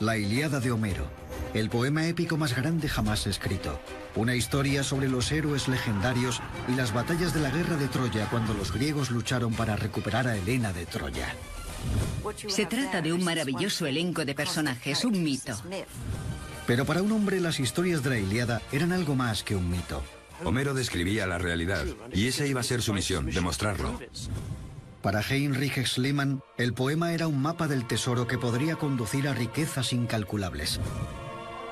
La Ilíada de Homero, el poema épico más grande jamás escrito. Una historia sobre los héroes legendarios y las batallas de la guerra de Troya cuando los griegos lucharon para recuperar a Helena de Troya. Se trata de un maravilloso elenco de personajes, un mito. Pero para un hombre las historias de la Ilíada eran algo más que un mito. Homero describía la realidad, y esa iba a ser su misión, demostrarlo. Para Heinrich Schliemann, el poema era un mapa del tesoro que podría conducir a riquezas incalculables.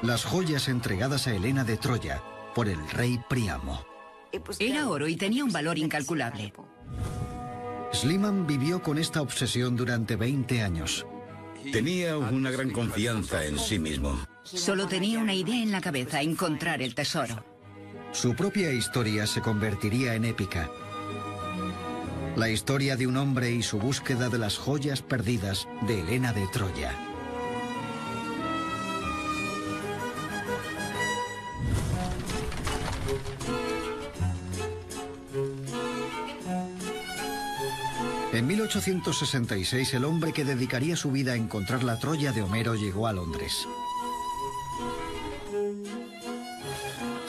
Las joyas entregadas a Helena de Troya por el rey Príamo. Era oro y tenía un valor incalculable. Schliemann vivió con esta obsesión durante 20 años. Tenía una gran confianza en sí mismo. Solo tenía una idea en la cabeza: encontrar el tesoro. Su propia historia se convertiría en épica. La historia de un hombre y su búsqueda de las joyas perdidas de Helena de Troya. En 1866, el hombre que dedicaría su vida a encontrar la Troya de Homero llegó a Londres.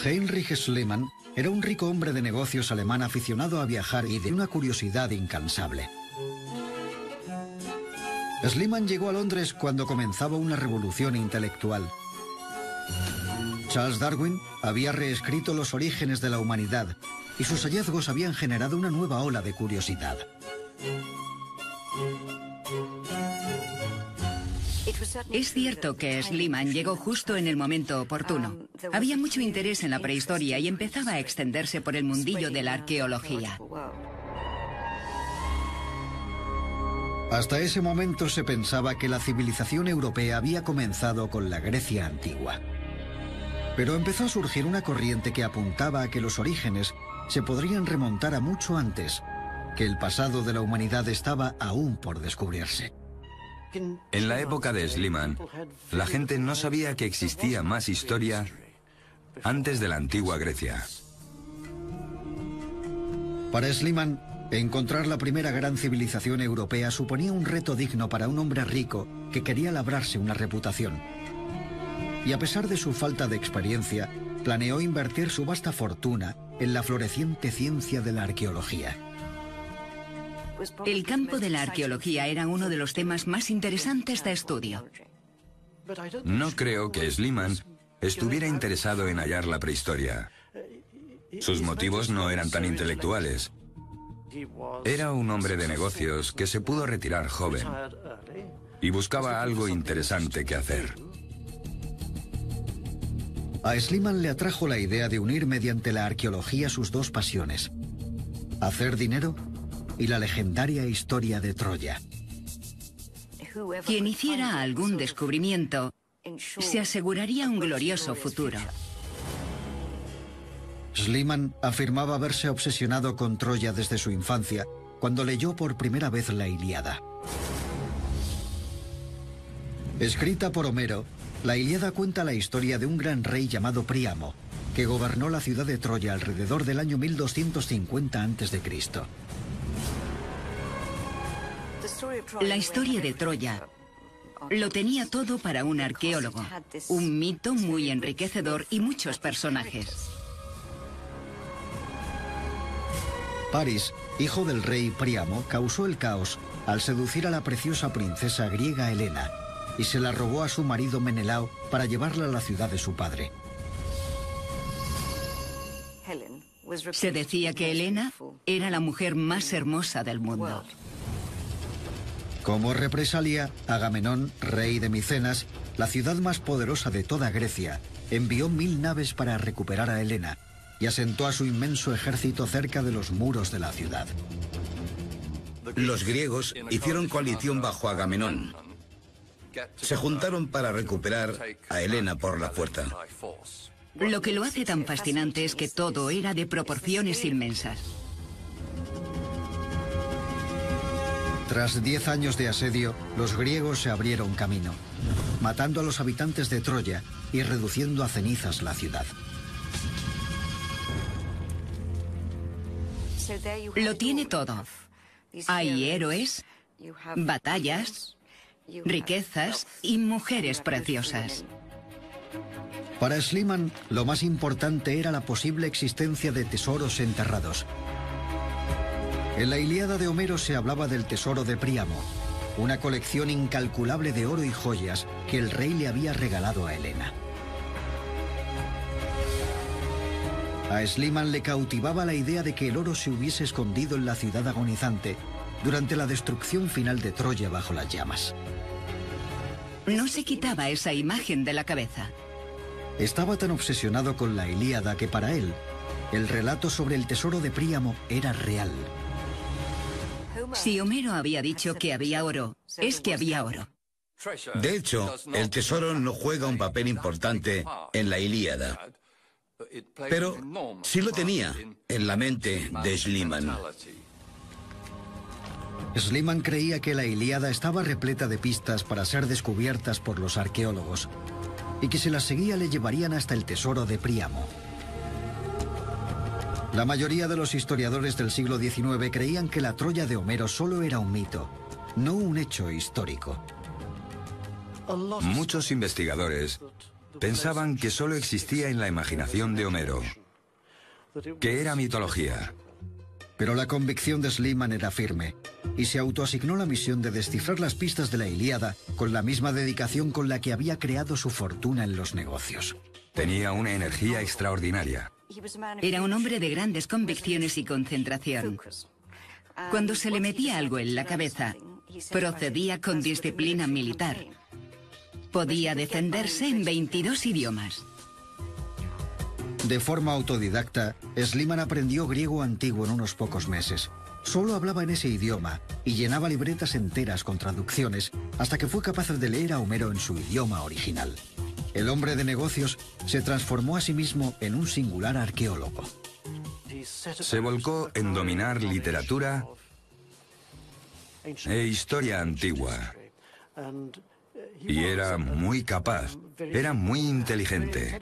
Heinrich Schliemann era un rico hombre de negocios alemán aficionado a viajar y de una curiosidad incansable. Schliemann llegó a Londres cuando comenzaba una revolución intelectual. Charles Darwin había reescrito los orígenes de la humanidad y sus hallazgos habían generado una nueva ola de curiosidad. Es cierto que Schliemann llegó justo en el momento oportuno. Había mucho interés en la prehistoria y empezaba a extenderse por el mundillo de la arqueología. Hasta ese momento se pensaba que la civilización europea había comenzado con la Grecia antigua. Pero empezó a surgir una corriente que apuntaba a que los orígenes se podrían remontar a mucho antes, que el pasado de la humanidad estaba aún por descubrirse. En la época de Schliemann, la gente no sabía que existía más historia antes de la antigua Grecia. Para Schliemann, encontrar la primera gran civilización europea suponía un reto digno para un hombre rico que quería labrarse una reputación. Y a pesar de su falta de experiencia, planeó invertir su vasta fortuna en la floreciente ciencia de la arqueología. El campo de la arqueología era uno de los temas más interesantes de estudio. No creo que Schliemann estuviera interesado en hallar la prehistoria. Sus motivos no eran tan intelectuales. Era un hombre de negocios que se pudo retirar joven y buscaba algo interesante que hacer. A Schliemann le atrajo la idea de unir mediante la arqueología sus dos pasiones: hacer dinero y la legendaria historia de Troya. Quien hiciera algún descubrimiento se aseguraría un glorioso futuro. Schliemann afirmaba haberse obsesionado con Troya desde su infancia, cuando leyó por primera vez la Ilíada. Escrita por Homero, la Ilíada cuenta la historia de un gran rey llamado Príamo, que gobernó la ciudad de Troya alrededor del año 1250 a.C. La historia de Troya lo tenía todo para un arqueólogo. Un mito muy enriquecedor y muchos personajes. Paris, hijo del rey Príamo, causó el caos al seducir a la preciosa princesa griega Helena y se la robó a su marido Menelao para llevarla a la ciudad de su padre. Se decía que Helena era la mujer más hermosa del mundo. Como represalia, Agamenón, rey de Micenas, la ciudad más poderosa de toda Grecia, envió 1000 naves para recuperar a Helena y asentó a su inmenso ejército cerca de los muros de la ciudad. Los griegos hicieron coalición bajo Agamenón. Se juntaron para recuperar a Helena por la fuerza. Lo que lo hace tan fascinante es que todo era de proporciones inmensas. Tras 10 años de asedio, los griegos se abrieron camino, matando a los habitantes de Troya y reduciendo a cenizas la ciudad. Lo tiene todo. Hay héroes, batallas, riquezas y mujeres preciosas. Para Schliemann, lo más importante era la posible existencia de tesoros enterrados. En la Ilíada de Homero se hablaba del tesoro de Príamo, una colección incalculable de oro y joyas que el rey le había regalado a Helena. A Schliemann le cautivaba la idea de que el oro se hubiese escondido en la ciudad agonizante durante la destrucción final de Troya bajo las llamas. No se quitaba esa imagen de la cabeza. Estaba tan obsesionado con la Ilíada que para él, el relato sobre el tesoro de Príamo era real. Si Homero había dicho que había oro, es que había oro. De hecho, el tesoro no juega un papel importante en la Ilíada, pero sí lo tenía en la mente de Schliemann. Schliemann creía que la Ilíada estaba repleta de pistas para ser descubiertas por los arqueólogos y que si las seguía le llevarían hasta el tesoro de Príamo. La mayoría de los historiadores del siglo XIX creían que la Troya de Homero solo era un mito, no un hecho histórico. Muchos investigadores pensaban que solo existía en la imaginación de Homero, que era mitología. Pero la convicción de Schliemann era firme y se autoasignó la misión de descifrar las pistas de la Ilíada con la misma dedicación con la que había creado su fortuna en los negocios. Tenía una energía extraordinaria. Era un hombre de grandes convicciones y concentración. Cuando se le metía algo en la cabeza, procedía con disciplina militar. Podía defenderse en 22 idiomas. De forma autodidacta, Schliemann aprendió griego antiguo en unos pocos meses. Solo hablaba en ese idioma y llenaba libretas enteras con traducciones hasta que fue capaz de leer a Homero en su idioma original. El hombre de negocios se transformó a sí mismo en un singular arqueólogo. Se volcó en dominar literatura e historia antigua. Y era muy capaz, era muy inteligente.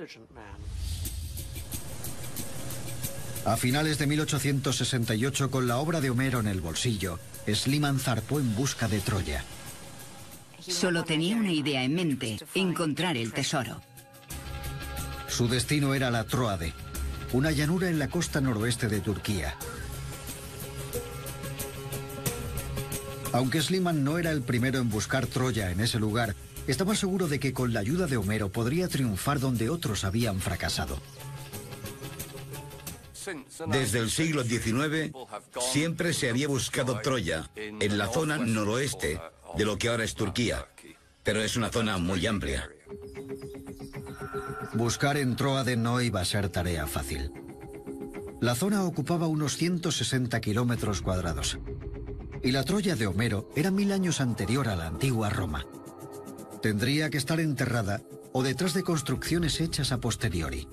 A finales de 1868, con la obra de Homero en el bolsillo, Schliemann zarpó en busca de Troya. Solo tenía una idea en mente: encontrar el tesoro. Su destino era la Tróade, una llanura en la costa noroeste de Turquía. Aunque Schliemann no era el primero en buscar Troya en ese lugar, estaba seguro de que con la ayuda de Homero podría triunfar donde otros habían fracasado. Desde el siglo XIX siempre se había buscado Troya en la zona noroeste de lo que ahora es Turquía, pero es una zona muy amplia. Buscar en Tróade no iba a ser tarea fácil. La zona ocupaba unos 160 kilómetros cuadrados. Y la Troya de Homero era 1000 años anterior a la antigua Roma. Tendría que estar enterrada o detrás de construcciones hechas a posteriori.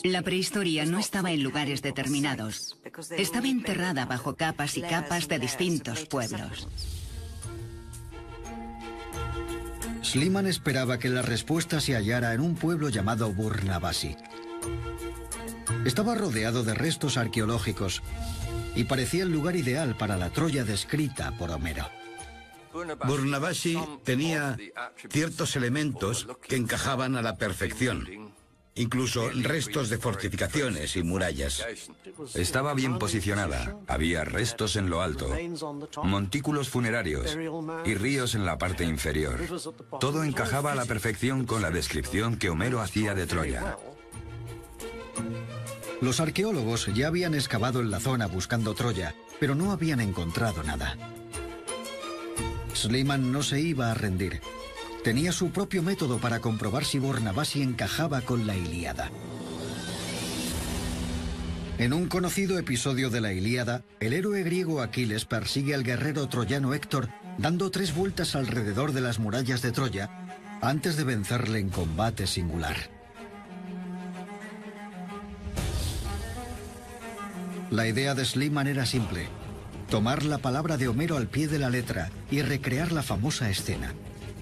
La prehistoria no estaba en lugares determinados. Estaba enterrada bajo capas y capas de distintos pueblos. Schliemann esperaba que la respuesta se hallara en un pueblo llamado Burnavasi. Estaba rodeado de restos arqueológicos y parecía el lugar ideal para la Troya descrita por Homero. Burnavasi tenía ciertos elementos que encajaban a la perfección, incluso restos de fortificaciones y murallas. Estaba bien posicionada, había restos en lo alto, montículos funerarios y ríos en la parte inferior. Todo encajaba a la perfección con la descripción que Homero hacía de Troya. Los arqueólogos ya habían excavado en la zona buscando Troya, pero no habían encontrado nada. Schliemann no se iba a rendir. Tenía su propio método para comprobar si Burnavasi encajaba con la Ilíada. En un conocido episodio de la Ilíada, el héroe griego Aquiles persigue al guerrero troyano Héctor dando 3 vueltas alrededor de las murallas de Troya antes de vencerle en combate singular. La idea de Schliemann era simple: tomar la palabra de Homero al pie de la letra y recrear la famosa escena.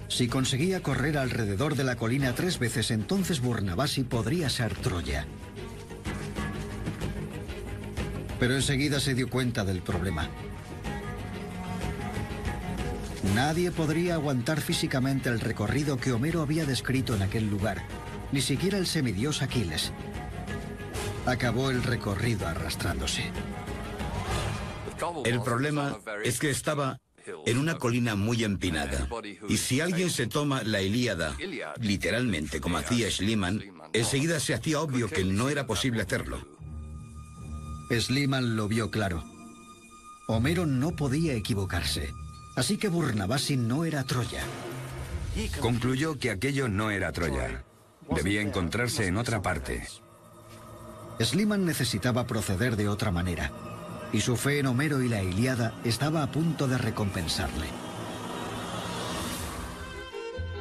Si conseguía correr alrededor de la colina 3 veces, entonces Burnavasi podría ser Troya. Pero enseguida se dio cuenta del problema. Nadie podría aguantar físicamente el recorrido que Homero había descrito en aquel lugar, ni siquiera el semidios Aquiles. Acabó el recorrido arrastrándose. El problema es que estaba en una colina muy empinada. Y si alguien se toma la Ilíada literalmente, como hacía Schliemann, enseguida se hacía obvio que no era posible hacerlo. Schliemann lo vio claro. Homero no podía equivocarse. Así que Burnavasi no era Troya. Concluyó que aquello no era Troya. Debía encontrarse en otra parte. Schliemann necesitaba proceder de otra manera, y su fe en Homero y la Ilíada estaba a punto de recompensarle.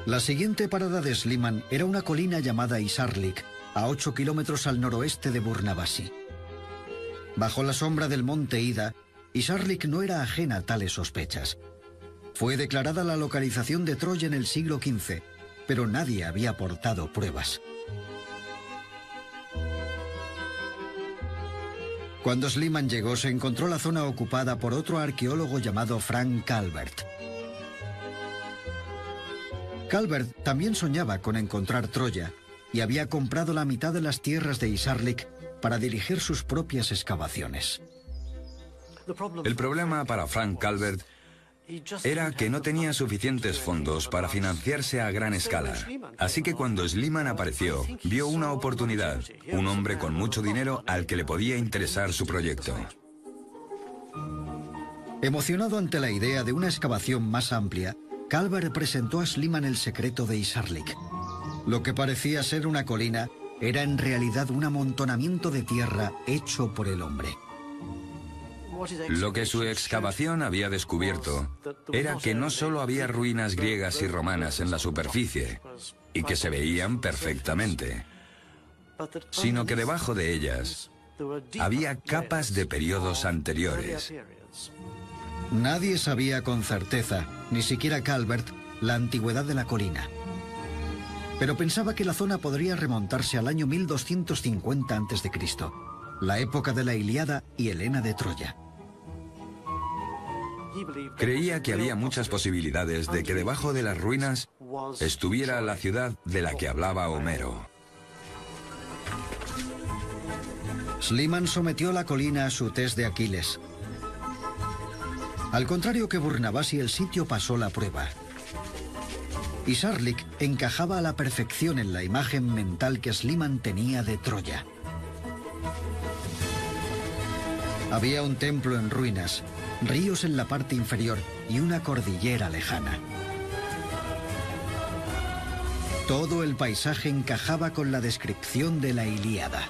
La siguiente parada de Schliemann era una colina llamada Isarlik, a 8 kilómetros al noroeste de Burnavasi. Bajo la sombra del monte Ida, Isarlik no era ajena a tales sospechas. Fue declarada la localización de Troya en el siglo XV, pero nadie había aportado pruebas. Cuando Schliemann llegó, se encontró la zona ocupada por otro arqueólogo llamado Frank Calvert. Calvert también soñaba con encontrar Troya y había comprado la mitad de las tierras de Isarlik para dirigir sus propias excavaciones. El problema para Frank Calvert era que no tenía suficientes fondos para financiarse a gran escala. Así que cuando Schliemann apareció, vio una oportunidad, un hombre con mucho dinero al que le podía interesar su proyecto. Emocionado ante la idea de una excavación más amplia, Calvert presentó a Schliemann el secreto de Isarlik. Lo que parecía ser una colina era en realidad un amontonamiento de tierra hecho por el hombre. Lo que su excavación había descubierto era que no solo había ruinas griegas y romanas en la superficie, y que se veían perfectamente, sino que debajo de ellas había capas de periodos anteriores. Nadie sabía con certeza, ni siquiera Calvert, la antigüedad de la colina. Pero pensaba que la zona podría remontarse al año 1250 a.C., la época de la Ilíada y Helena de Troya. Creía que había muchas posibilidades de que debajo de las ruinas estuviera la ciudad de la que hablaba Homero. Schliemann sometió la colina a su test de Aquiles. Al contrario que Burnavasi, el sitio pasó la prueba. Isarlik encajaba a la perfección en la imagen mental que Schliemann tenía de Troya. Había un templo en ruinas, ríos en la parte inferior y una cordillera lejana. Todo el paisaje encajaba con la descripción de la Ilíada.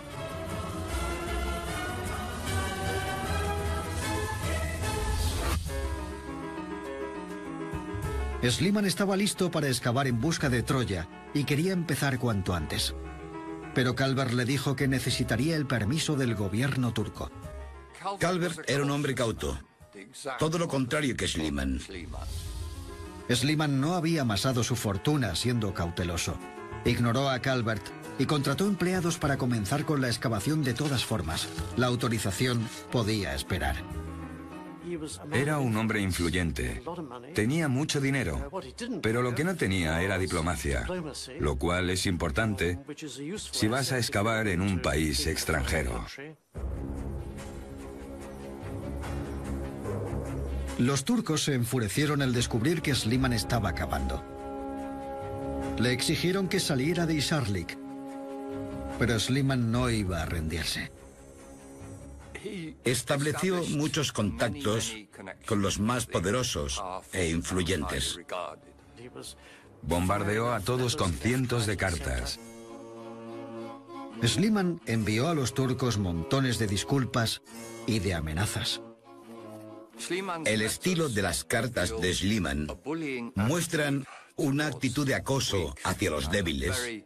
Schliemann estaba listo para excavar en busca de Troya y quería empezar cuanto antes. Pero Calvert le dijo que necesitaría el permiso del gobierno turco. Calvert era un hombre cauto, todo lo contrario que Schliemann. Schliemann no había amasado su fortuna siendo cauteloso. Ignoró a Calvert y contrató empleados para comenzar con la excavación de todas formas. La autorización podía esperar. Era un hombre influyente. Tenía mucho dinero, pero lo que no tenía era diplomacia, lo cual es importante si vas a excavar en un país extranjero. Los turcos se enfurecieron al descubrir que Schliemann estaba acabando. Le exigieron que saliera de Isarlik, pero Schliemann no iba a rendirse. Estableció muchos contactos con los más poderosos e influyentes. Bombardeó a todos con cientos de cartas. Schliemann envió a los turcos montones de disculpas y de amenazas. El estilo de las cartas de Schliemann muestran una actitud de acoso hacia los débiles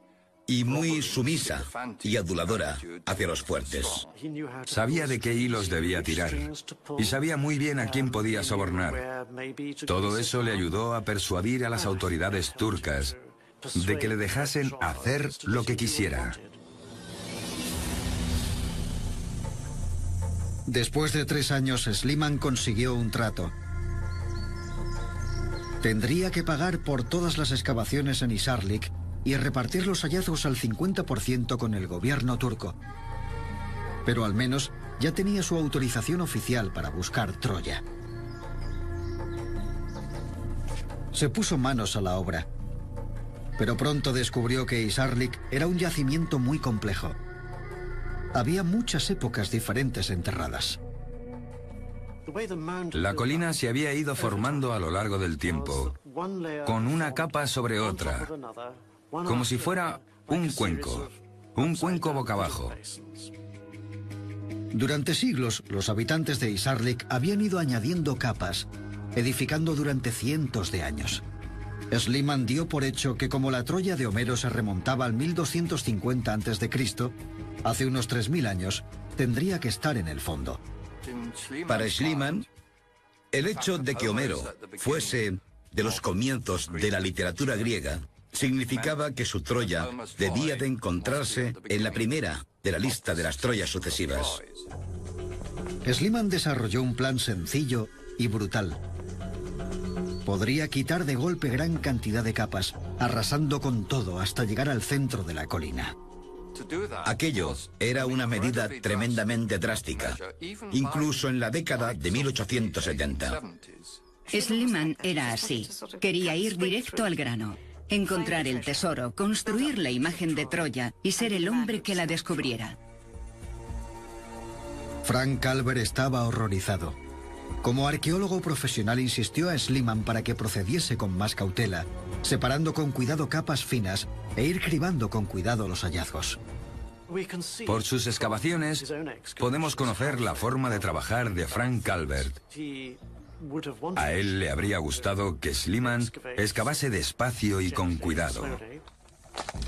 y muy sumisa y aduladora hacia los fuertes. Sabía de qué hilos debía tirar y sabía muy bien a quién podía sobornar. Todo eso le ayudó a persuadir a las autoridades turcas de que le dejasen hacer lo que quisiera. Después de 3 años, Schliemann consiguió un trato. Tendría que pagar por todas las excavaciones en Hisarlik y repartir los hallazgos al 50% con el gobierno turco. Pero al menos ya tenía su autorización oficial para buscar Troya. Se puso manos a la obra, pero pronto descubrió que Hisarlik era un yacimiento muy complejo. Había muchas épocas diferentes enterradas. La colina se había ido formando a lo largo del tiempo, con una capa sobre otra, como si fuera un cuenco boca abajo. Durante siglos, los habitantes de Hisarlik habían ido añadiendo capas, edificando durante cientos de años. Schliemann dio por hecho que como la Troya de Homero se remontaba al 1250 a.C., hace unos 3000 años, tendría que estar en el fondo. Para Schliemann, el hecho de que Homero fuese de los comienzos de la literatura griega significaba que su Troya debía de encontrarse en la primera de la lista de las Troyas sucesivas. Schliemann desarrolló un plan sencillo y brutal. Podría quitar de golpe gran cantidad de capas, arrasando con todo hasta llegar al centro de la colina. Aquello era una medida tremendamente drástica, incluso en la década de 1870. Schliemann era así. Quería ir directo al grano, encontrar el tesoro, construir la imagen de Troya y ser el hombre que la descubriera. Frank Calver estaba horrorizado. Como arqueólogo profesional insistió a Schliemann para que procediese con más cautela, separando con cuidado capas finas e ir cribando con cuidado los hallazgos. Por sus excavaciones, podemos conocer la forma de trabajar de Frank Calvert. A él le habría gustado que Schliemann excavase despacio y con cuidado.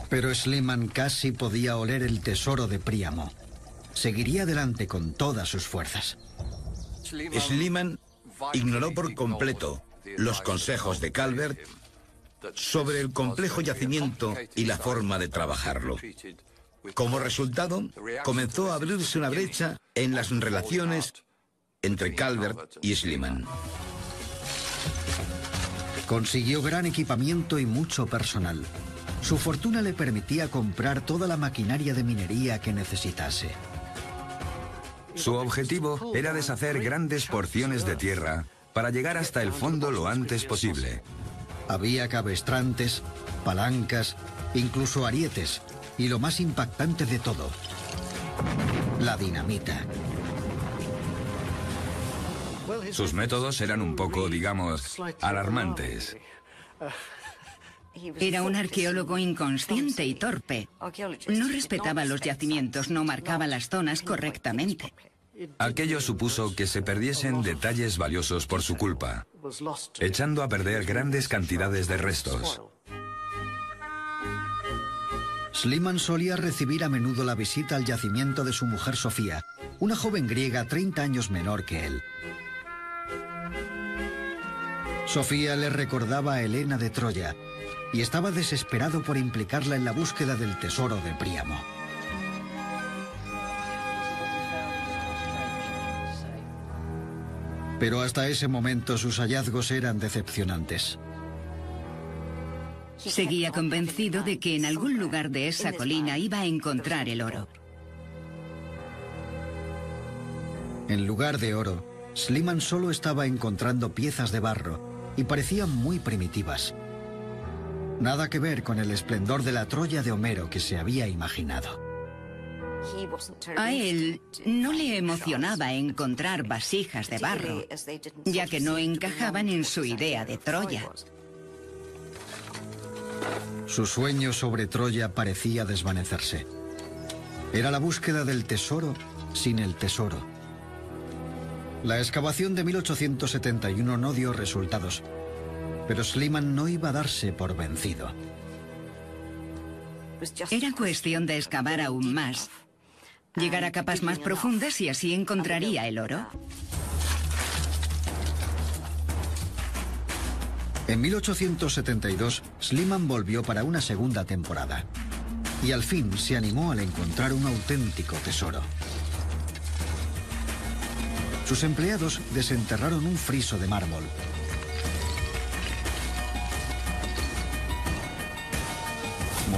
Pero Schliemann casi podía oler el tesoro de Príamo. Seguiría adelante con todas sus fuerzas. Schliemann ignoró por completo los consejos de Calvert sobre el complejo yacimiento y la forma de trabajarlo. Como resultado, comenzó a abrirse una brecha en las relaciones entre Calvert y Schliemann. Consiguió gran equipamiento y mucho personal. Su fortuna le permitía comprar toda la maquinaria de minería que necesitase. Su objetivo era deshacer grandes porciones de tierra para llegar hasta el fondo lo antes posible. Había cabestrantes, palancas, incluso arietes, y lo más impactante de todo, la dinamita. Sus métodos eran un poco, digamos, alarmantes. Era un arqueólogo inconsciente y torpe. No respetaba los yacimientos, no marcaba las zonas correctamente. Aquello supuso que se perdiesen detalles valiosos por su culpa, echando a perder grandes cantidades de restos. Schliemann solía recibir a menudo la visita al yacimiento de su mujer Sofía, una joven griega 30 años menor que él. Sofía le recordaba a Helena de Troya y estaba desesperado por implicarla en la búsqueda del tesoro de Príamo. Pero hasta ese momento sus hallazgos eran decepcionantes. Seguía convencido de que en algún lugar de esa colina iba a encontrar el oro. En lugar de oro, Schliemann solo estaba encontrando piezas de barro y parecían muy primitivas. Nada que ver con el esplendor de la Troya de Homero que se había imaginado. A él no le emocionaba encontrar vasijas de barro, ya que no encajaban en su idea de Troya. Su sueño sobre Troya parecía desvanecerse. Era la búsqueda del tesoro sin el tesoro. La excavación de 1871 no dio resultados, pero Schliemann no iba a darse por vencido. Era cuestión de excavar aún más, llegar a capas más profundas y así encontraría el oro. En 1872, Schliemann volvió para una segunda temporada y al fin se animó al encontrar un auténtico tesoro. Sus empleados desenterraron un friso de mármol.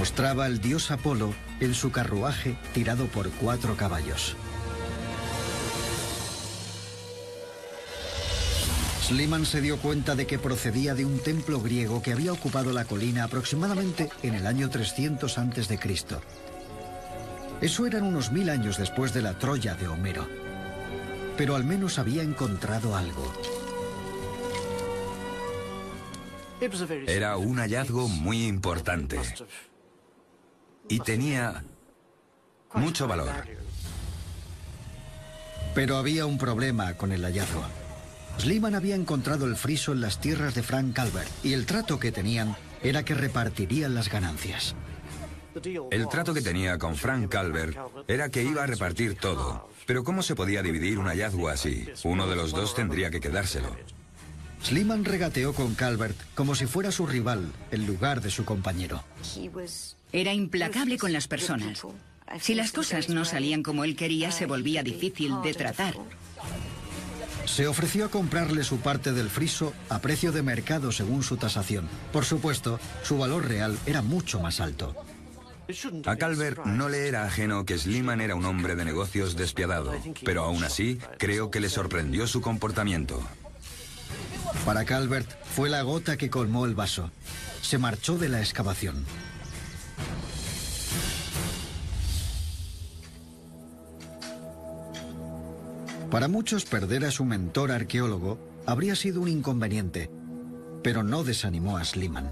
Mostraba al dios Apolo en su carruaje tirado por 4 caballos. Schliemann se dio cuenta de que procedía de un templo griego que había ocupado la colina aproximadamente en el año 300 a.C. Eso eran unos 1000 años después de la Troya de Homero. Pero al menos había encontrado algo. Era un hallazgo muy importante y tenía mucho valor. Pero había un problema con el hallazgo. Schliemann había encontrado el friso en las tierras de Frank Calvert y el trato que tenían era que repartirían las ganancias. El trato que tenía con Frank Calvert era que iba a repartir todo. Pero ¿cómo se podía dividir un hallazgo así? Uno de los dos tendría que quedárselo. Schliemann regateó con Calvert como si fuera su rival en lugar de su compañero. Era implacable con las personas. Si las cosas no salían como él quería, se volvía difícil de tratar. Se ofreció a comprarle su parte del friso a precio de mercado según su tasación. Por supuesto, su valor real era mucho más alto. A Calvert no le era ajeno que Schliemann era un hombre de negocios despiadado, pero aún así creo que le sorprendió su comportamiento. Para Calvert fue la gota que colmó el vaso. Se marchó de la excavación. Para muchos, perder a su mentor arqueólogo habría sido un inconveniente, pero no desanimó a Schliemann.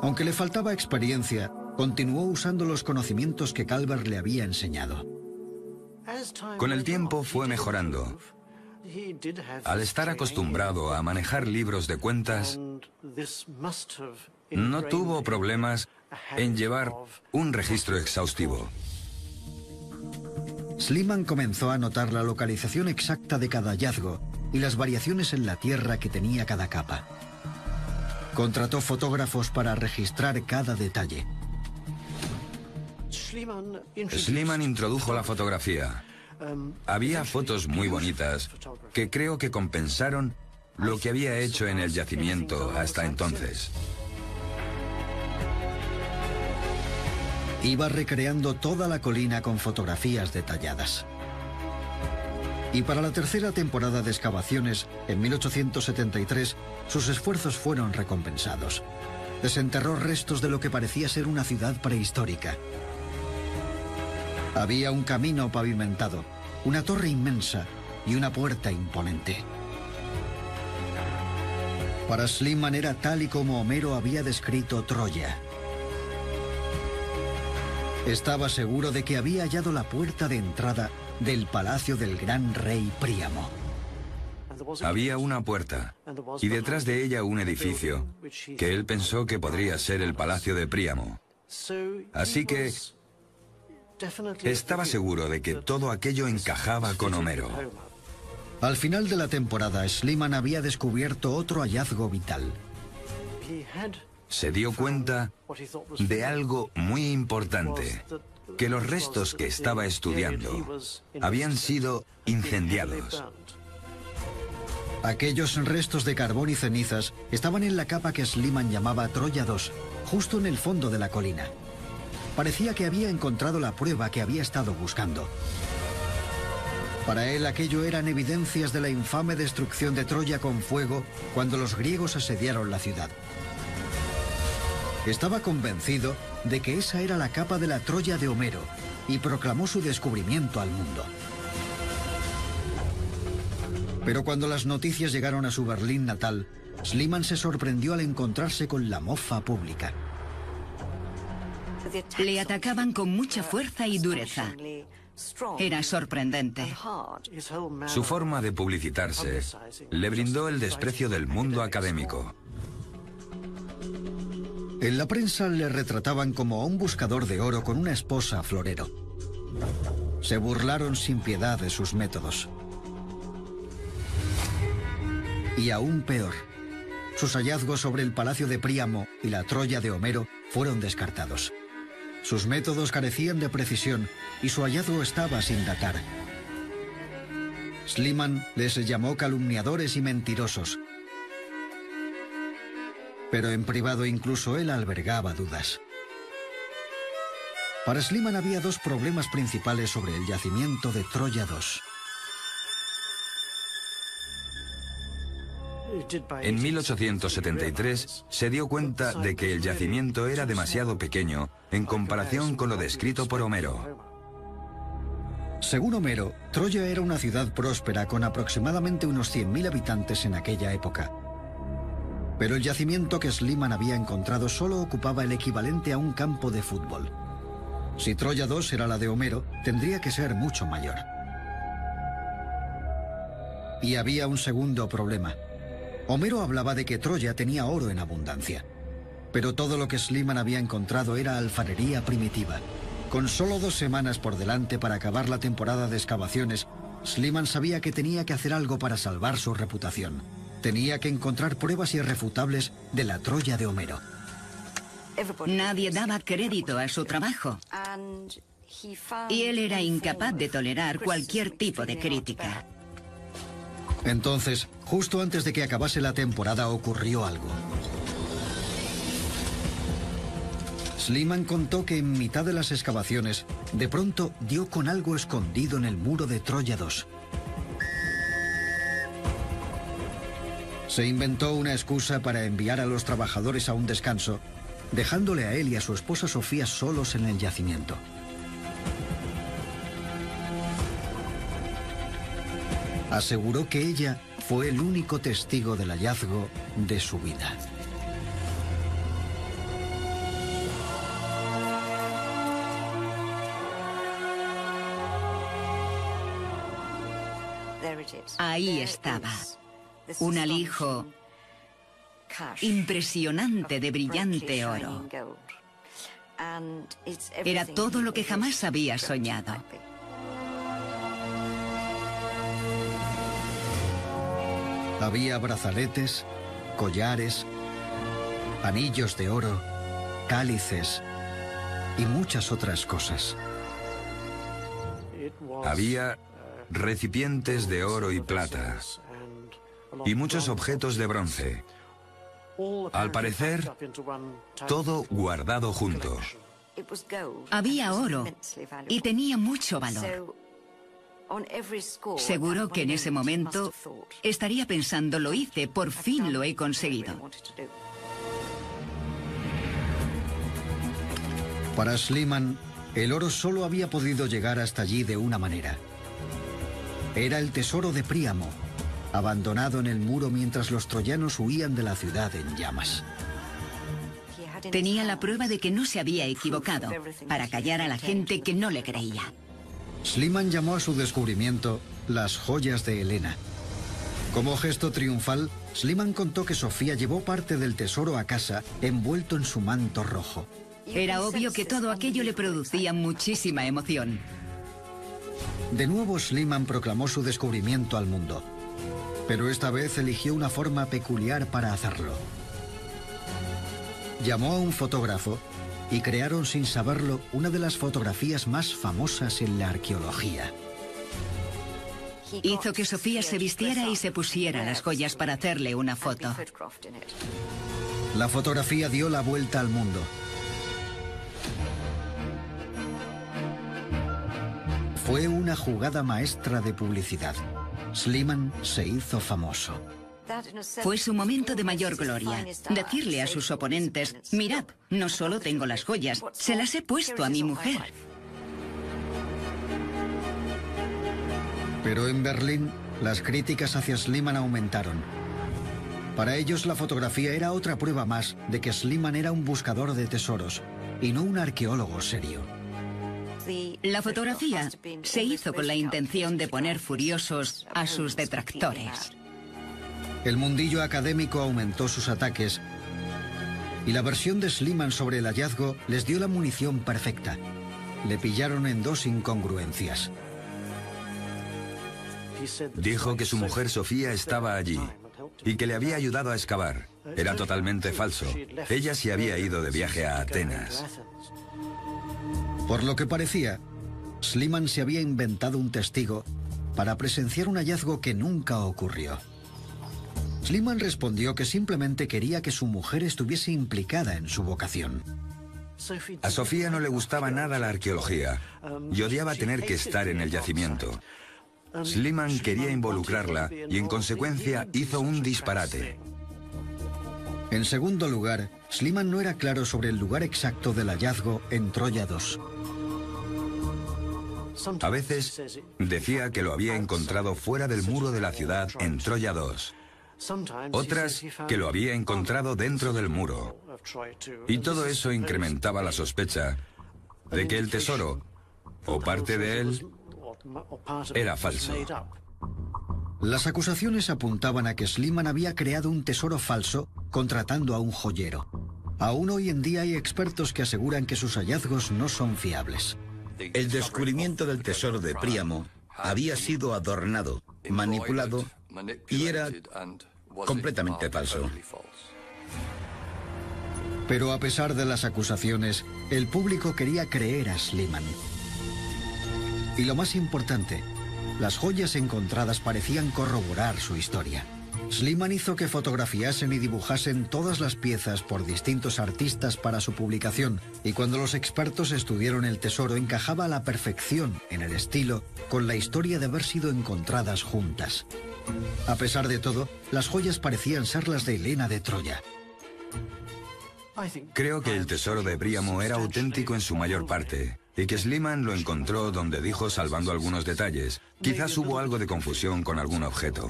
Aunque le faltaba experiencia, continuó usando los conocimientos que Calvert le había enseñado. Con el tiempo fue mejorando. Al estar acostumbrado a manejar libros de cuentas, no tuvo problemas en llevar un registro exhaustivo. Schliemann comenzó a notar la localización exacta de cada hallazgo y las variaciones en la tierra que tenía cada capa. Contrató fotógrafos para registrar cada detalle. Schliemann introdujo la fotografía. Había fotos muy bonitas que creo que compensaron lo que había hecho en el yacimiento hasta entonces. Iba recreando toda la colina con fotografías detalladas. Y para la tercera temporada de excavaciones, en 1873, sus esfuerzos fueron recompensados. Desenterró restos de lo que parecía ser una ciudad prehistórica. Había un camino pavimentado, una torre inmensa y una puerta imponente. Para Schliemann era tal y como Homero había descrito Troya. Estaba seguro de que había hallado la puerta de entrada del palacio del gran rey Príamo. Había una puerta y detrás de ella un edificio que él pensó que podría ser el palacio de Príamo. Así que estaba seguro de que todo aquello encajaba con Homero. Al final de la temporada, Schliemann había descubierto otro hallazgo vital. Se dio cuenta de algo muy importante, que los restos que estaba estudiando habían sido incendiados. Aquellos restos de carbón y cenizas estaban en la capa que Schliemann llamaba Troya II, justo en el fondo de la colina. Parecía que había encontrado la prueba que había estado buscando. Para él aquello eran evidencias de la infame destrucción de Troya con fuego cuando los griegos asediaron la ciudad. Estaba convencido de que esa era la capa de la Troya de Homero y proclamó su descubrimiento al mundo. Pero cuando las noticias llegaron a su Berlín natal, Schliemann se sorprendió al encontrarse con la mofa pública. Le atacaban con mucha fuerza y dureza. Era sorprendente. Su forma de publicitarse le brindó el desprecio del mundo académico. En la prensa le retrataban como a un buscador de oro con una esposa florero. Se burlaron sin piedad de sus métodos. Y aún peor, sus hallazgos sobre el palacio de Príamo y la Troya de Homero fueron descartados. Sus métodos carecían de precisión y su hallazgo estaba sin datar. Schliemann les llamó calumniadores y mentirosos. Pero en privado incluso él albergaba dudas. Para Schliemann había dos problemas principales sobre el yacimiento de Troya 2. En 1873 se dio cuenta de que el yacimiento era demasiado pequeño en comparación con lo descrito por Homero. Según Homero, Troya era una ciudad próspera con aproximadamente unos 100.000 habitantes en aquella época. Pero el yacimiento que Schliemann había encontrado solo ocupaba el equivalente a un campo de fútbol. Si Troya 2 era la de Homero, tendría que ser mucho mayor. Y había un segundo problema. Homero hablaba de que Troya tenía oro en abundancia. Pero todo lo que Schliemann había encontrado era alfarería primitiva. Con solo 2 semanas por delante para acabar la temporada de excavaciones, Schliemann sabía que tenía que hacer algo para salvar su reputación. Tenía que encontrar pruebas irrefutables de la Troya de Homero. Nadie daba crédito a su trabajo. Y él era incapaz de tolerar cualquier tipo de crítica. Entonces, justo antes de que acabase la temporada, ocurrió algo. Schliemann contó que en mitad de las excavaciones, de pronto dio con algo escondido en el muro de Troya 2. Se inventó una excusa para enviar a los trabajadores a un descanso, dejándole a él y a su esposa Sofía solos en el yacimiento. Aseguró que ella fue el único testigo del hallazgo de su vida. Ahí estaba, un alijo impresionante de brillante oro. Era todo lo que jamás había soñado. Había brazaletes, collares, anillos de oro, cálices y muchas otras cosas. Había recipientes de oro y plata y muchos objetos de bronce. Al parecer, todo guardado junto. Había oro y tenía mucho valor. Seguro que en ese momento estaría pensando, lo hice, por fin lo he conseguido. Para Schliemann, el oro solo había podido llegar hasta allí de una manera. Era el tesoro de Príamo, abandonado en el muro mientras los troyanos huían de la ciudad en llamas. Tenía la prueba de que no se había equivocado, para callar a la gente que no le creía. Schliemann llamó a su descubrimiento las joyas de Helena. Como gesto triunfal, Schliemann contó que Sofía llevó parte del tesoro a casa envuelto en su manto rojo. Era obvio que todo aquello le producía muchísima emoción. De nuevo, Schliemann proclamó su descubrimiento al mundo, pero esta vez eligió una forma peculiar para hacerlo. Llamó a un fotógrafo y crearon sin saberlo una de las fotografías más famosas en la arqueología. Hizo que Sofía se vistiera y se pusiera las joyas para hacerle una foto. La fotografía dio la vuelta al mundo. Fue una jugada maestra de publicidad. Schliemann se hizo famoso. Fue su momento de mayor gloria. Decirle a sus oponentes, mirad, no solo tengo las joyas, se las he puesto a mi mujer. Pero en Berlín, las críticas hacia Schliemann aumentaron. Para ellos, la fotografía era otra prueba más de que Schliemann era un buscador de tesoros y no un arqueólogo serio. La fotografía se hizo con la intención de poner furiosos a sus detractores. El mundillo académico aumentó sus ataques y la versión de Schliemann sobre el hallazgo les dio la munición perfecta. Le pillaron en dos incongruencias. Dijo que su mujer Sofía estaba allí y que le había ayudado a excavar. Era totalmente falso. Ella se había ido de viaje a Atenas. Por lo que parecía, Schliemann se había inventado un testigo para presenciar un hallazgo que nunca ocurrió. Schliemann respondió que simplemente quería que su mujer estuviese implicada en su vocación. A Sofía no le gustaba nada la arqueología y odiaba tener que estar en el yacimiento. Schliemann quería involucrarla y en consecuencia hizo un disparate. En segundo lugar, Schliemann no era claro sobre el lugar exacto del hallazgo en Troya 2. A veces decía que lo había encontrado fuera del muro de la ciudad en Troya 2. Otras que lo había encontrado dentro del muro. Y todo eso incrementaba la sospecha de que el tesoro, o parte de él, era falso. Las acusaciones apuntaban a que Schliemann había creado un tesoro falso contratando a un joyero. Aún hoy en día hay expertos que aseguran que sus hallazgos no son fiables. El descubrimiento del tesoro de Príamo había sido adornado, manipulado y era completamente falso. Pero a pesar de las acusaciones, el público quería creer a Schliemann. Y lo más importante, las joyas encontradas parecían corroborar su historia. Schliemann hizo que fotografiasen y dibujasen todas las piezas por distintos artistas para su publicación, y cuando los expertos estudiaron el tesoro encajaba a la perfección en el estilo con la historia de haber sido encontradas juntas. A pesar de todo, las joyas parecían ser las de Helena de Troya. Creo que el tesoro de Príamo era auténtico en su mayor parte, y que Schliemann lo encontró donde dijo, salvando algunos detalles. Quizás hubo algo de confusión con algún objeto.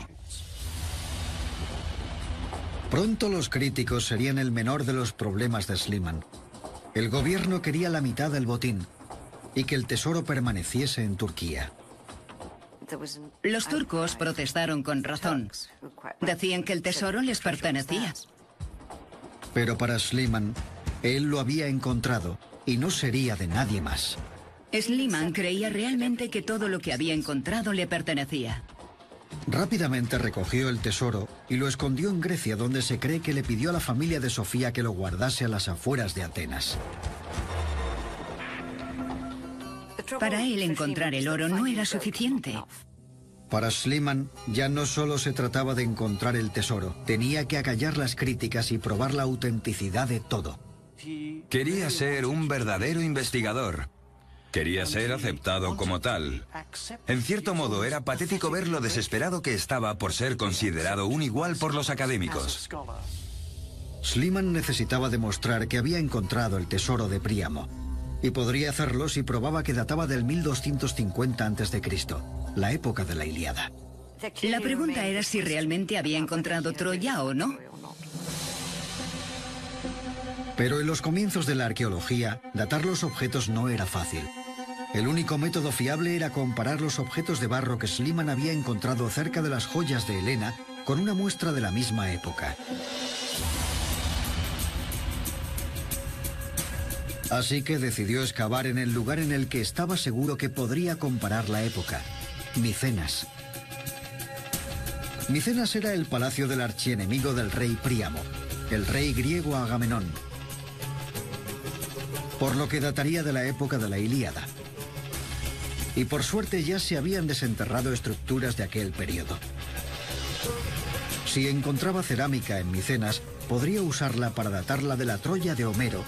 Pronto los críticos serían el menor de los problemas de Schliemann. El gobierno quería la mitad del botín y que el tesoro permaneciese en Turquía. Los turcos protestaron con razón. Decían que el tesoro les pertenecía. Pero para Schliemann, él lo había encontrado y no sería de nadie más. Schliemann creía realmente que todo lo que había encontrado le pertenecía. Rápidamente recogió el tesoro y lo escondió en Grecia, donde se cree que le pidió a la familia de Sofía que lo guardase a las afueras de Atenas. Para él encontrar el oro no era suficiente. Para Schliemann ya no solo se trataba de encontrar el tesoro, tenía que acallar las críticas y probar la autenticidad de todo. Quería ser un verdadero investigador. Quería ser aceptado como tal. En cierto modo, era patético ver lo desesperado que estaba por ser considerado un igual por los académicos. Schliemann necesitaba demostrar que había encontrado el tesoro de Príamo, y podría hacerlo si probaba que databa del 1250 a.C., la época de la Ilíada. La pregunta era si realmente había encontrado Troya o no. Pero en los comienzos de la arqueología, datar los objetos no era fácil. El único método fiable era comparar los objetos de barro que Schliemann había encontrado cerca de las joyas de Helena con una muestra de la misma época. Así que decidió excavar en el lugar en el que estaba seguro que podría comparar la época: Micenas. Micenas era el palacio del archienemigo del rey Príamo, el rey griego Agamenón, por lo que dataría de la época de la Ilíada. Y por suerte ya se habían desenterrado estructuras de aquel periodo. Si encontraba cerámica en Micenas, podría usarla para datarla de la Troya de Homero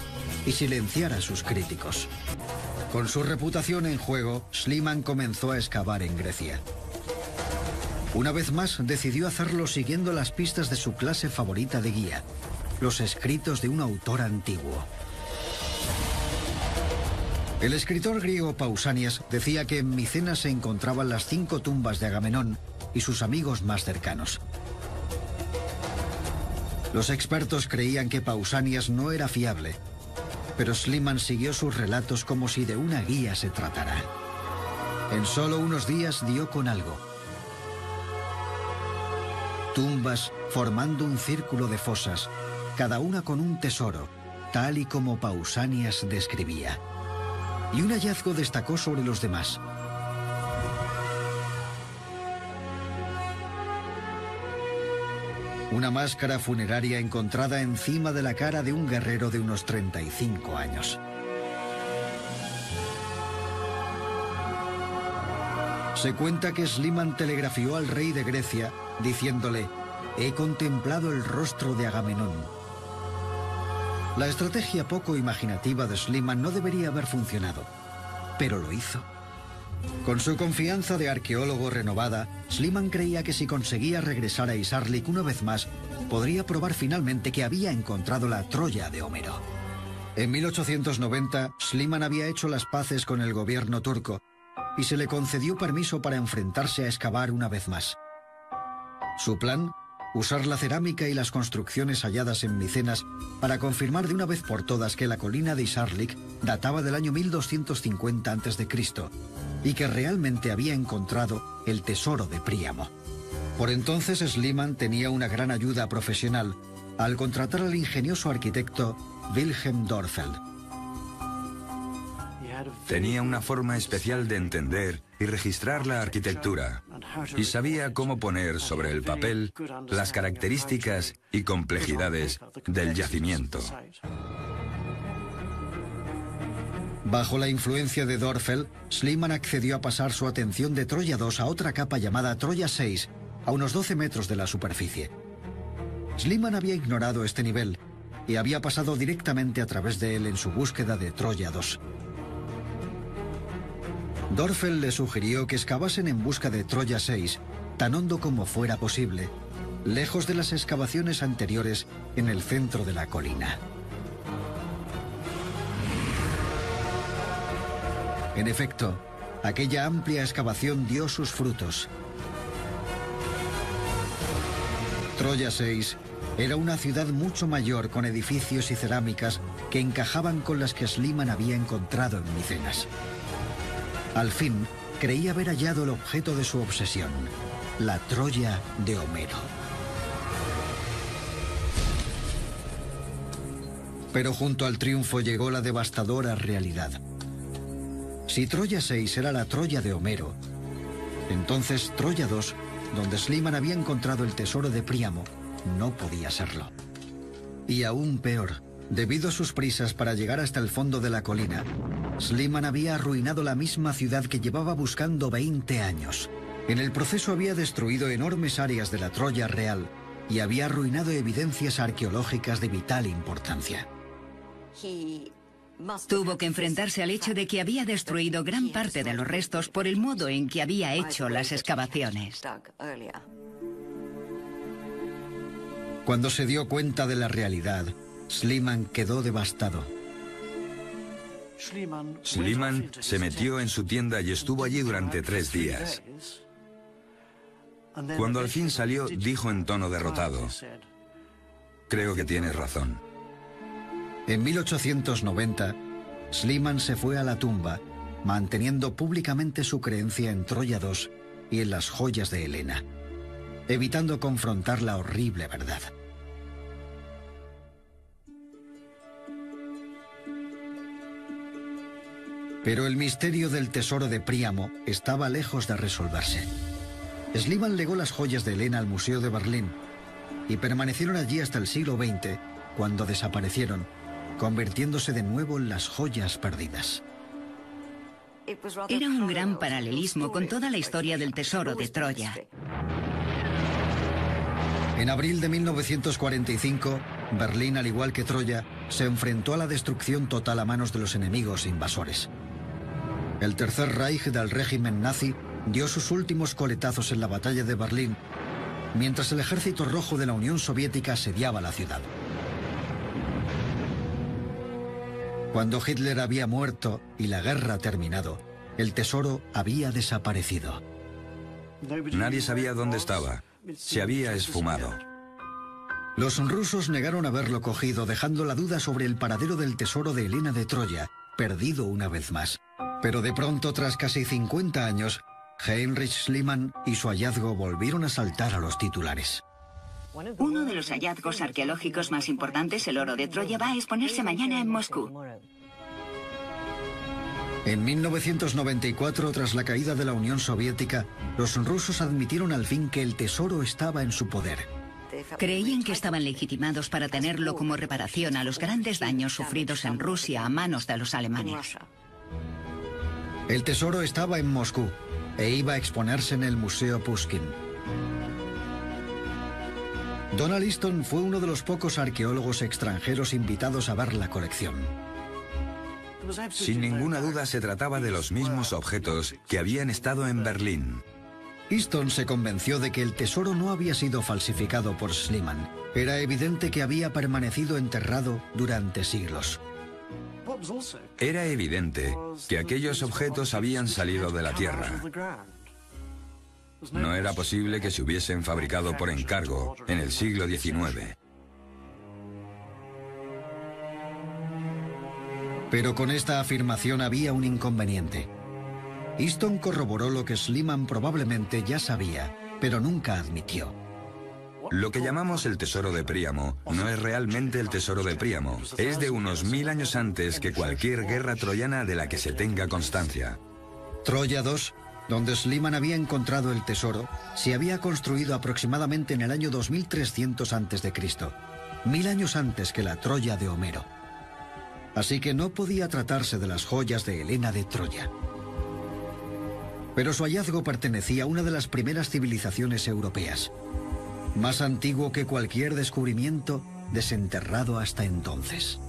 y silenciar a sus críticos. Con su reputación en juego, Schliemann comenzó a excavar en Grecia. Una vez más, decidió hacerlo siguiendo las pistas de su clase favorita de guía: los escritos de un autor antiguo. El escritor griego Pausanias decía que en Micenas se encontraban las 5 tumbas de Agamenón y sus amigos más cercanos. Los expertos creían que Pausanias no era fiable, pero Schliemann siguió sus relatos como si de una guía se tratara. En solo unos días dio con algo: tumbas formando un círculo de fosas, cada una con un tesoro, tal y como Pausanias describía. Y un hallazgo destacó sobre los demás. Una máscara funeraria encontrada encima de la cara de un guerrero de unos 35 años. Se cuenta que Schliemann telegrafió al rey de Grecia diciéndole: «He contemplado el rostro de Agamenón». La estrategia poco imaginativa de Schliemann no debería haber funcionado, pero lo hizo. Con su confianza de arqueólogo renovada, Schliemann creía que si conseguía regresar a Isarlik una vez más, podría probar finalmente que había encontrado la Troya de Homero. En 1890, Schliemann había hecho las paces con el gobierno turco y se le concedió permiso para enfrentarse a excavar una vez más. Su plan: usar la cerámica y las construcciones halladas en Micenas para confirmar de una vez por todas que la colina de Isarlik databa del año 1250 a.C. y que realmente había encontrado el tesoro de Príamo. Por entonces Schliemann tenía una gran ayuda profesional al contratar al ingenioso arquitecto Wilhelm Dörpfeld. Tenía una forma especial de entender y registrar la arquitectura, y sabía cómo poner sobre el papel las características y complejidades del yacimiento. Bajo la influencia de Dörpfeld, Schliemann accedió a pasar su atención de Troya 2 a otra capa llamada Troya 6, a unos 12 metros de la superficie. Schliemann había ignorado este nivel y había pasado directamente a través de él en su búsqueda de Troya 2. Dörpfeld le sugirió que excavasen en busca de Troya 6, tan hondo como fuera posible, lejos de las excavaciones anteriores en el centro de la colina. En efecto, aquella amplia excavación dio sus frutos. Troya 6 era una ciudad mucho mayor con edificios y cerámicas que encajaban con las que Schliemann había encontrado en Micenas. Al fin, creía haber hallado el objeto de su obsesión, la Troya de Homero. Pero junto al triunfo llegó la devastadora realidad. Si Troya 6 era la Troya de Homero, entonces Troya 2, donde Schliemann había encontrado el tesoro de Príamo, no podía serlo. Y aún peor, debido a sus prisas para llegar hasta el fondo de la colina, Schliemann había arruinado la misma ciudad que llevaba buscando 20 años. En el proceso había destruido enormes áreas de la Troya real y había arruinado evidencias arqueológicas de vital importancia. Tuvo que enfrentarse al hecho de que había destruido gran parte de los restos por el modo en que había hecho las excavaciones. Cuando se dio cuenta de la realidad, Schliemann quedó devastado. Schliemann se metió en su tienda y estuvo allí durante 3 días. Cuando al fin salió, dijo en tono derrotado: "Creo que tienes razón". En 1890, Schliemann se fue a la tumba, manteniendo públicamente su creencia en Troya 2 y en las joyas de Helena, evitando confrontar la horrible verdad. Pero el misterio del tesoro de Príamo estaba lejos de resolverse. Schliemann legó las joyas de Helena al Museo de Berlín y permanecieron allí hasta el siglo XX, cuando desaparecieron, convirtiéndose de nuevo en las joyas perdidas. Era un gran paralelismo con toda la historia del tesoro de Troya. En abril de 1945, Berlín, al igual que Troya, se enfrentó a la destrucción total a manos de los enemigos invasores. El Tercer Reich del régimen nazi dio sus últimos coletazos en la batalla de Berlín, mientras el ejército rojo de la Unión Soviética asediaba la ciudad. Cuando Hitler había muerto y la guerra terminado, el tesoro había desaparecido. Nadie sabía dónde estaba. Se había esfumado. Los rusos negaron haberlo cogido, dejando la duda sobre el paradero del tesoro de Helena de Troya, perdido una vez más. Pero de pronto, tras casi 50 años, Heinrich Schliemann y su hallazgo volvieron a saltar a los titulares. Uno de los hallazgos arqueológicos más importantes, el oro de Troya, va a exponerse mañana en Moscú. En 1994, tras la caída de la Unión Soviética, los rusos admitieron al fin que el tesoro estaba en su poder. Creían que estaban legitimados para tenerlo como reparación a los grandes daños sufridos en Rusia a manos de los alemanes. El tesoro estaba en Moscú e iba a exponerse en el Museo Pushkin. Donald Easton fue uno de los pocos arqueólogos extranjeros invitados a ver la colección. Sin ninguna duda se trataba de los mismos objetos que habían estado en Berlín. Easton se convenció de que el tesoro no había sido falsificado por Schliemann. Era evidente que había permanecido enterrado durante siglos. Era evidente que aquellos objetos habían salido de la tierra. No era posible que se hubiesen fabricado por encargo en el siglo XIX. Pero con esta afirmación había un inconveniente. Easton corroboró lo que Schliemann probablemente ya sabía, pero nunca admitió. Lo que llamamos el tesoro de Príamo no es realmente el tesoro de Príamo. Es de unos 1000 años antes que cualquier guerra troyana de la que se tenga constancia. Troya II, donde Schliemann había encontrado el tesoro, se había construido aproximadamente en el año 2300 a.C., 1000 años antes que la Troya de Homero. Así que no podía tratarse de las joyas de Helena de Troya. Pero su hallazgo pertenecía a una de las primeras civilizaciones europeas, más antiguo que cualquier descubrimiento desenterrado hasta entonces.